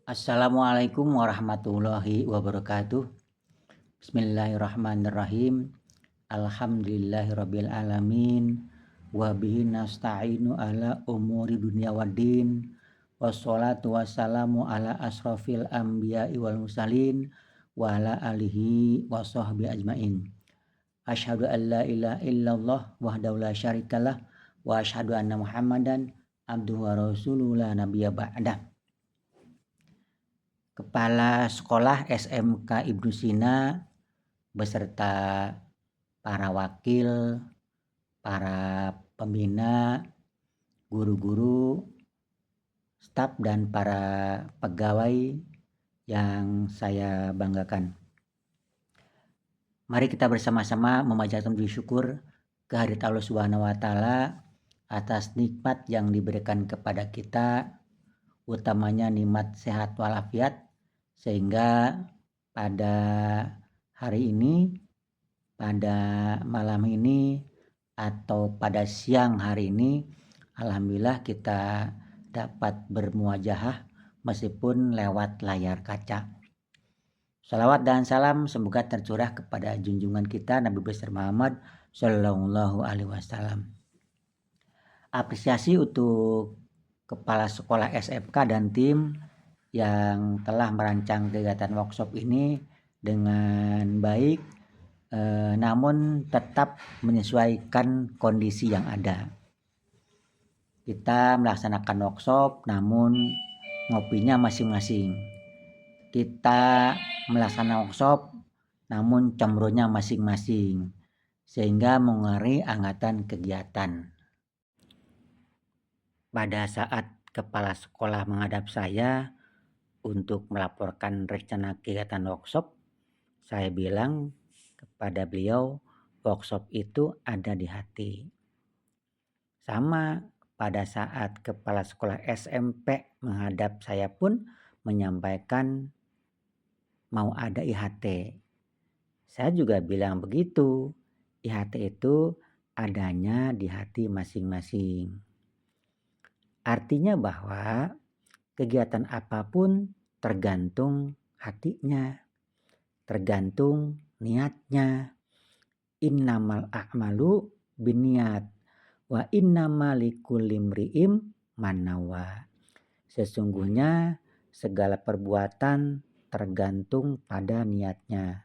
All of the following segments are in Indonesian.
Assalamualaikum warahmatullahi wabarakatuh. Bismillahirrahmanirrahim. Alhamdulillahirabbil alamin. Wa bihi nasta'inu ala umuri dunya waddin. Wassalatu wassalamu ala asrofil anbiya'i wal mursalin wa ala alihi wa sahbihi ajmain. Asyhadu an la ilaha illallah wahdahu la syarikalah wa asyhadu anna Muhammadan abduhu wa rasuluhu la nabiyya ba'dah. Kepala Sekolah SMK Ibnu Sina beserta para wakil, para pembina, guru-guru, staf dan para pegawai yang saya banggakan. Mari kita bersama-sama memanjatkan puji syukur kehadirat Allah Subhanahu wa taala atas nikmat yang diberikan kepada kita, utamanya nikmat sehat walafiat, sehingga pada hari ini, pada malam ini, atau pada siang hari ini, alhamdulillah kita dapat bermuajahah meskipun lewat layar kaca. Salawat dan salam semoga tercurah kepada junjungan kita Nabi besar Muhammad Shallallahu Alaihi Wasallam. Apresiasi untuk Kepala Sekolah SMK dan tim yang telah merancang kegiatan workshop ini dengan baik, namun tetap menyesuaikan kondisi yang ada. Kita melaksanakan workshop namun ngopinya masing-masing. Kita melaksanakan workshop namun cemburunya masing-masing, sehingga mengaruhi angkatan kegiatan. Pada saat kepala sekolah menghadap saya untuk melaporkan rencana kegiatan workshop, saya bilang kepada beliau, workshop itu ada di hati. Sama pada saat kepala sekolah SMP menghadap saya pun menyampaikan mau ada IHT. Saya juga bilang begitu, IHT itu adanya di hati masing-masing. Artinya bahwa kegiatan apapun tergantung hatinya, tergantung niatnya. Innamal a'malu binniyat wa innamal likulli imri'in ma nawa. Sesungguhnya segala perbuatan tergantung pada niatnya,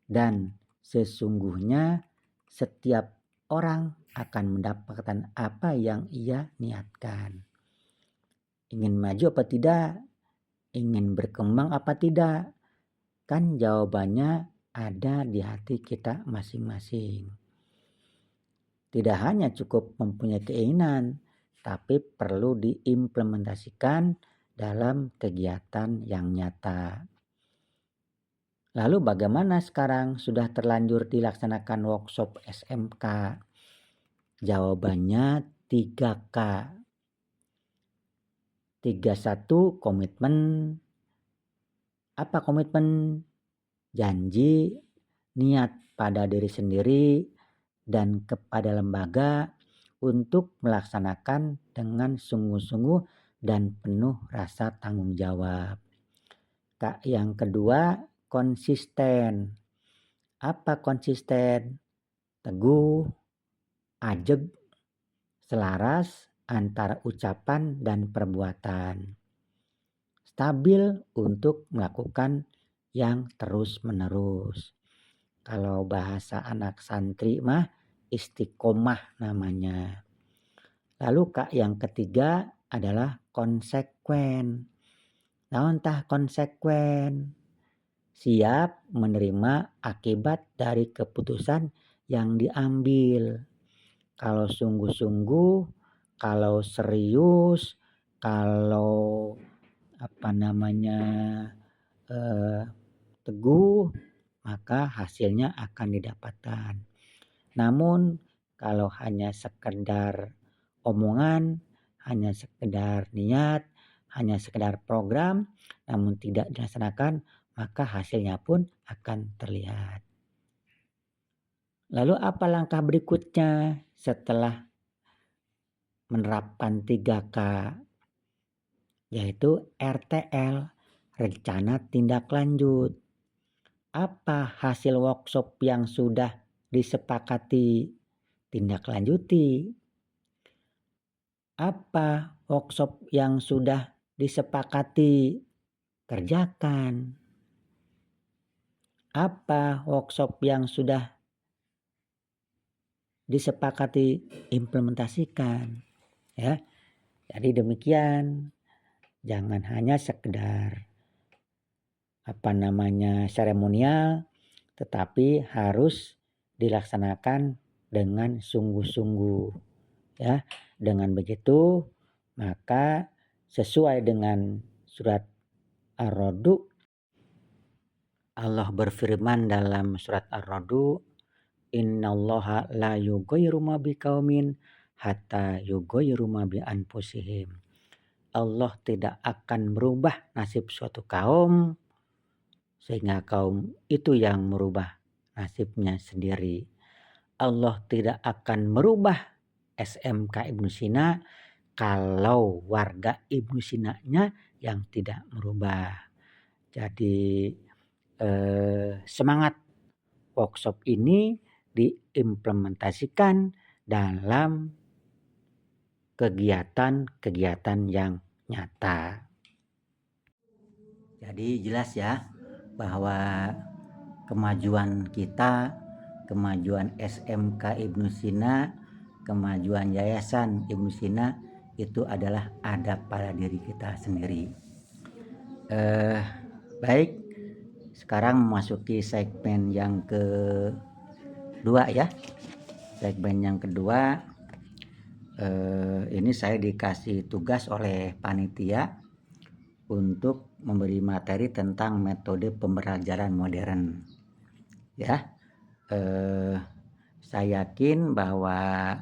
dan sesungguhnya setiap orang akan mendapatkan apa yang ia niatkan. Ingin maju apa tidak? Ingin berkembang apa tidak? Kan jawabannya ada di hati kita masing-masing. Tidak hanya cukup mempunyai keinginan, tapi perlu diimplementasikan dalam kegiatan yang nyata. Lalu bagaimana sekarang sudah terlanjur dilaksanakan workshop SMK? Jawabannya 3K. 31 komitmen. Apa komitmen? Janji, niat pada diri sendiri dan kepada lembaga untuk melaksanakan dengan sungguh-sungguh dan penuh rasa tanggung jawab. Yang kedua, konsisten. Apa konsisten? Teguh, ajeg, selaras antara ucapan dan perbuatan. Stabil untuk melakukan yang terus-menerus. Kalau bahasa anak santri mah istiqomah namanya. Lalu yang ketiga adalah konsekuen. Naon tah konsekuen? Siap menerima akibat dari keputusan yang diambil. Kalau sungguh-sungguh, kalau serius, kalau teguh, maka hasilnya akan didapatkan. Namun kalau hanya sekedar omongan, hanya sekedar niat, hanya sekedar program, namun tidak dilaksanakan, maka hasilnya pun akan terlihat. Lalu apa langkah berikutnya setelah menerapkan 3K? Yaitu RTL, rencana tindak lanjut. Apa hasil workshop yang sudah disepakati? Tindak lanjuti. Apa workshop yang sudah disepakati? Kerjakan. Apa workshop yang sudah disepakati? Implementasikan. Ya. Jadi demikian. Jangan hanya sekedar seremonial, tetapi harus dilaksanakan dengan sungguh-sungguh. Ya, dengan begitu maka sesuai dengan surat Ar-Ra'd, Allah berfirman dalam surat Ar-Ra'd, innallaha la yughayyiru ma biqaumin hatta yughayyiru ma bi anfusihim. Allah tidak akan merubah nasib suatu kaum sehingga kaum itu yang merubah nasibnya sendiri. Allah tidak akan merubah SMK Ibnu Sina kalau warga Ibnu Sinanya yang tidak merubah. Jadi semangat workshop ini diimplementasikan dalam kegiatan-kegiatan yang nyata. Jadi jelas ya bahwa kemajuan kita, kemajuan SMK Ibnu Sina, kemajuan Yayasan Ibnu Sina itu adalah ada pada diri kita sendiri. Baik, sekarang memasuki segmen yang kedua ya. Segmen yang kedua, ini saya dikasih tugas oleh panitia untuk memberi materi tentang metode pembelajaran modern. Ya, saya yakin bahwa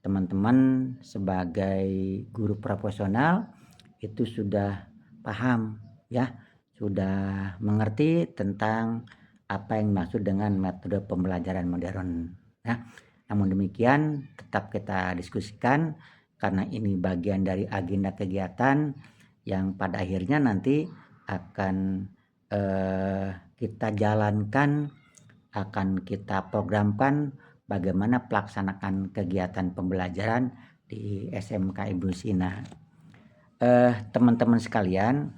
teman-teman sebagai guru profesional itu sudah paham ya, sudah mengerti tentang apa yang dimaksud dengan metode pembelajaran modern. Ya. Namun demikian tetap kita diskusikan karena ini bagian dari agenda kegiatan yang pada akhirnya nanti akan kita jalankan, akan kita programkan bagaimana pelaksanaan kegiatan pembelajaran di SMK Ibnu Sina. Teman-teman sekalian,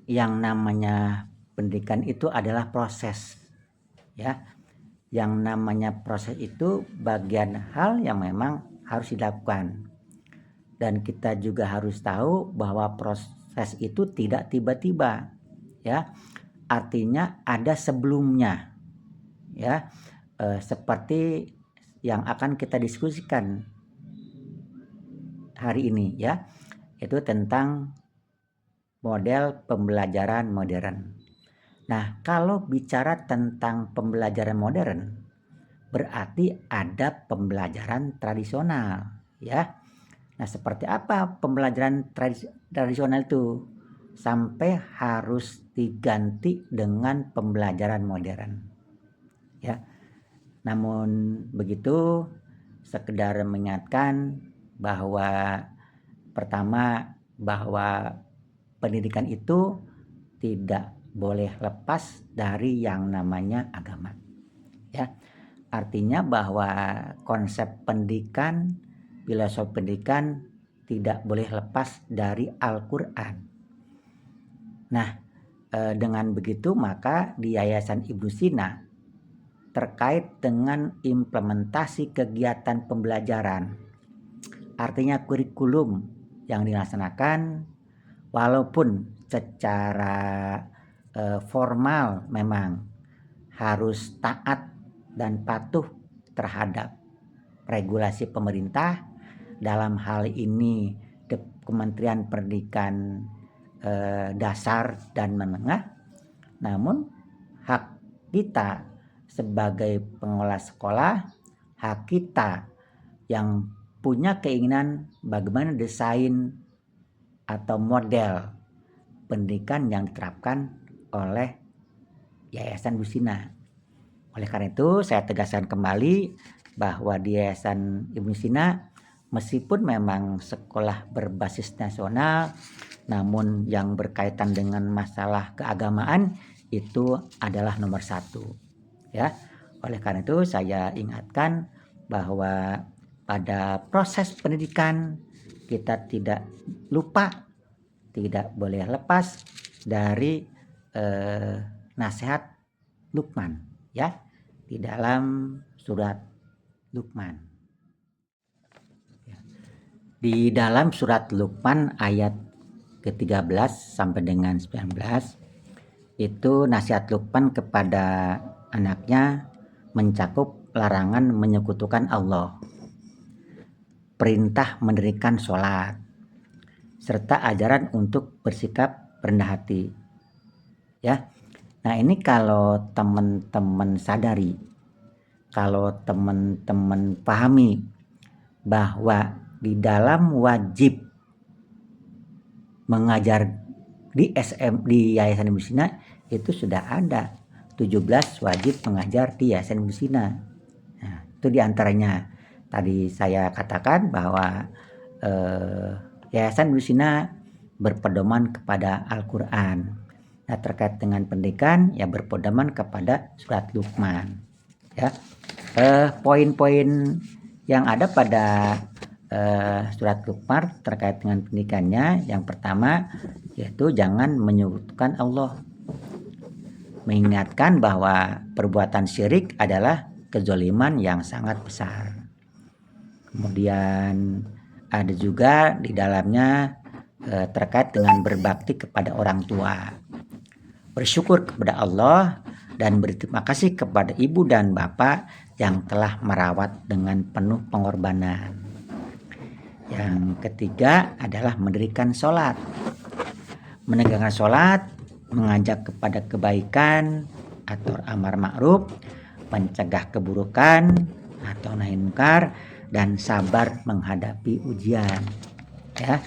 yang namanya pendidikan itu adalah proses ya. Yang namanya proses itu bagian hal yang memang harus dilakukan. Dan kita juga harus tahu bahwa proses itu tidak tiba-tiba ya, artinya ada sebelumnya ya, seperti yang akan kita diskusikan hari ini ya, itu tentang model pembelajaran modern. Nah, kalau bicara tentang pembelajaran modern berarti ada pembelajaran tradisional ya. Nah, seperti apa pembelajaran tradisional itu sampai harus diganti dengan pembelajaran modern ya. Namun begitu, sekedar mengingatkan bahwa pertama bahwa pendidikan itu tidak boleh lepas dari yang namanya agama ya. Artinya bahwa konsep pendidikan, filosofi pendidikan tidak boleh lepas dari Al-Quran. Nah, dengan begitu maka di Yayasan Ibnu Sina terkait dengan implementasi kegiatan pembelajaran, artinya kurikulum yang dilaksanakan walaupun secara formal memang harus taat dan patuh terhadap regulasi pemerintah, dalam hal ini Kementerian Pendidikan Dasar dan Menengah. Namun hak kita sebagai pengelola sekolah, hak kita yang punya keinginan bagaimana desain atau model pendidikan yang diterapkan oleh Yayasan Ibnu Sina. Oleh karena itu saya tegaskan kembali bahwa di Yayasan Ibnu Sina meskipun memang sekolah berbasis nasional, namun yang berkaitan dengan masalah keagamaan itu adalah nomor satu, ya. Oleh karena itu saya ingatkan bahwa pada proses pendidikan kita tidak lupa, tidak boleh lepas dari nasihat Luqman, ya, di dalam surat Luqman. Di dalam surat Luqman ayat ke-13 sampai dengan 19 itu nasihat Luqman kepada anaknya mencakup larangan menyekutukan Allah, perintah mendirikan sholat, serta ajaran untuk bersikap rendah hati. Ya, nah ini kalau teman-teman sadari, kalau teman-teman pahami bahwa di dalam wajib mengajar di Yayasan Ibnu Sina itu sudah ada 17 wajib mengajar di Yayasan Ibnu Sina. Nah, itu diantaranya tadi saya katakan bahwa Yayasan Ibnu Sina berpedoman kepada Al-Quran. Nah, terkait dengan pendidikan ya berpedoman kepada surat Luqman. Ya, poin-poin yang ada pada surat Luqman terkait dengan pendidikannya, yang pertama yaitu jangan menyekutukan Allah, mengingatkan bahwa perbuatan syirik adalah kezaliman yang sangat besar. Kemudian ada juga di dalamnya terkait dengan berbakti kepada orang tua, bersyukur kepada Allah, dan berterima kasih kepada ibu dan bapak yang telah merawat dengan penuh pengorbanan. Yang ketiga adalah mendirikan sholat. Menegakkan sholat, mengajak kepada kebaikan atau amar ma'ruf, mencegah keburukan atau nahi munkar, dan sabar menghadapi ujian. Ya,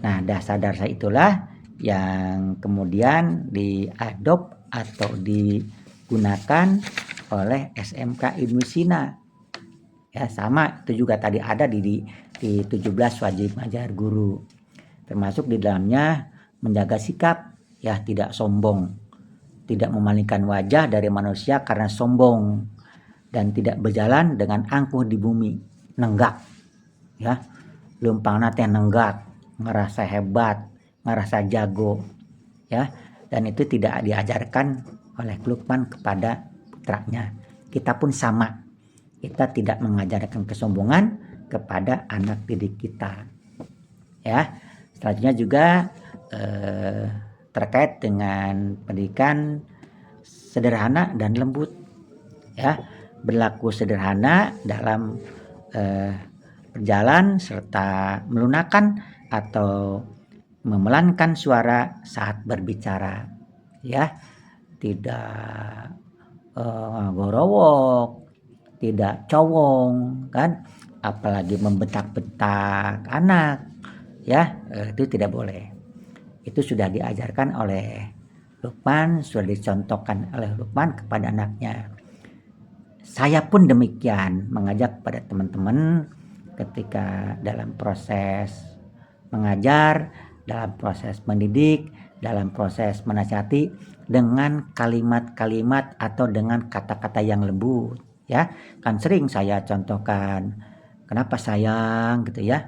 nah dasar-dasar itulah yang kemudian diadop atau digunakan oleh SMK Ibnu Sina. Ya, sama itu juga tadi ada di 17 wajib mengajar guru, termasuk di dalamnya menjaga sikap, ya, tidak sombong, tidak memalingkan wajah dari manusia karena sombong, dan tidak berjalan dengan angkuh di bumi, nenggak, ya, lumpang nate nenggak, ngerasa hebat, ngerasa jago, ya, dan itu tidak diajarkan oleh Luqman kepada putranya. Kita pun sama, kita tidak mengajarkan kesombongan kepada anak didik kita. Ya, selanjutnya juga terkait dengan pendidikan sederhana dan lembut. Ya, berlaku sederhana dalam berjalan serta melunakkan atau memelankan suara saat berbicara. Ya, tidak gorowok, tidak cowong, kan, apalagi membentak-bentak anak, ya, itu tidak boleh. Itu sudah diajarkan oleh Luqman, sudah dicontohkan oleh Luqman kepada anaknya. Saya pun demikian mengajak pada teman-teman ketika dalam proses mengajar, dalam proses mendidik, dalam proses menasihati dengan kalimat-kalimat atau dengan kata-kata yang lembut. Ya, kan sering saya contohkan, kenapa sayang gitu ya,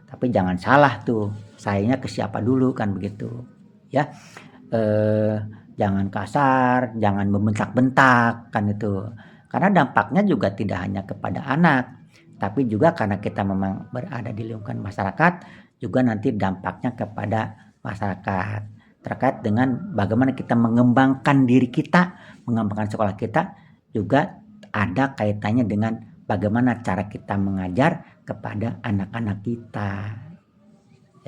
tapi jangan salah tuh, sayangnya ke siapa dulu, kan begitu ya. Jangan kasar, jangan membentak-bentak, kan itu, karena dampaknya juga tidak hanya kepada anak, tapi juga karena kita memang berada di lingkungan masyarakat, juga nanti dampaknya kepada masyarakat terkait dengan bagaimana kita mengembangkan diri kita, mengembangkan sekolah kita, juga ada kaitannya dengan bagaimana cara kita mengajar kepada anak-anak kita.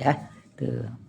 Ya, tuh.